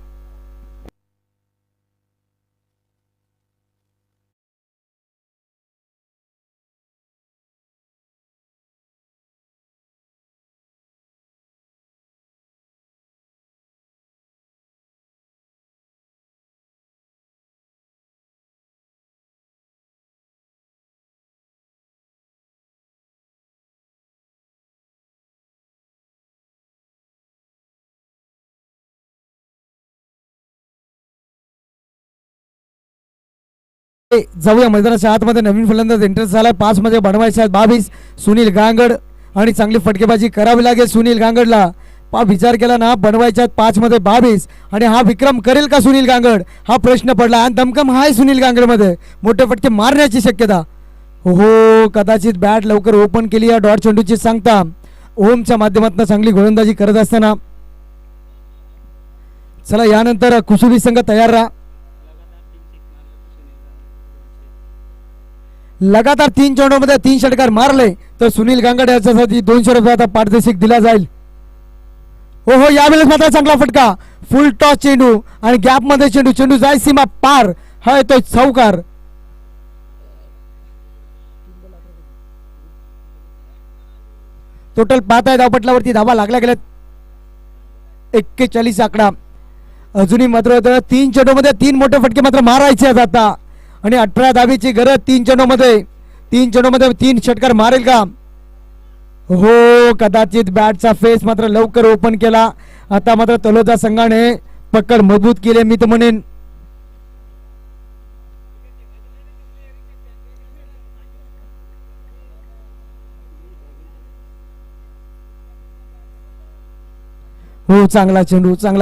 जाऊया मैदानाच्या आतमध्ये. नवीन फलंदाज एंटर झालाय. 5 मध्ये बनवायचे आहेत 22 सुनील गांगड आणि चांगली फटकेबाजी करावी लागेल सुनील गांगडला. विचार केला ना, बनवायच्या 5 मध्ये 22 आणि हा विक्रम करेल का सुनील गांगड, हा प्रश्न पडला. आणि दमकम आहे सुनील गांगड मध्ये, मोठे फटके मारण्याची शक्यता. हो, कदाचित बॅट लवकर ओपन केली या डॉट चेंडूची सांगता ओमच्या माध्यमातून चांगली गोलंदाजी करत असताना. चला यानंतर कुसुबी संघ तयार राहा. लगातार 3 चेंडूमध्ये 3 षटकार मारले तर सुनील गांगड याच्यासाठी 200 रुपयाचा पारितोषिक दिला जाईल. हो हो, यावेळेस मात्र चांगला फटका, फुल टॉस चेंडू आणि गॅप मध्ये चेंडू, चेंडू जाय सीमा पार, हा येतोय चौकार. टोटल पाहताय धावपटलावरती धावा लागल्या गेल्यात 41 आकडा. अजूनही मात्र 3 चेंडूमध्ये 3 मोठे फटके मात्र मारायचे आहेत आता आणि 18 धावेची गरज. 3 चेंडूमध्ये 3 षटकार मारेल का. हो, कदाचित बॅटचा फेस मात्र लवकर ओपन केला. आता मात्र तलोजा संघाने पकड मजबूत केली मी तर म्हणेन. हो, चांगला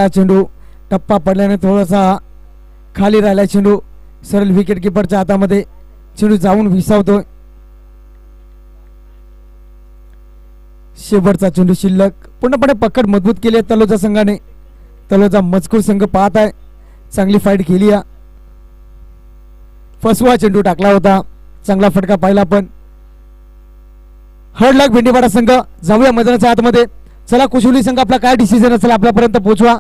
चेंडू टप्पा पडल्याने थोडासा खाली राहिला चेंडू. सरळ विकेट किपरच्या हातामध्ये चेंडू जाऊन विसावतोय. शेवटचा चेंडू शिल्लक. पूर्णपणे पकड मजबूत केली आहे तलोजा संघाने. तलोजा मजकूर संघ पाहत आहे, चांगली फाईट केली आहे. फसवा चेंडू टाकला होता, चांगला फटका पाहिला. पण हर्ड लक भेंडीपाडा संघ. जाऊया मैदानाच्या आतमध्ये. चला कुशुली संघ आपला काय डिसिजन असेल आपल्यापर्यंत पोहोचवा.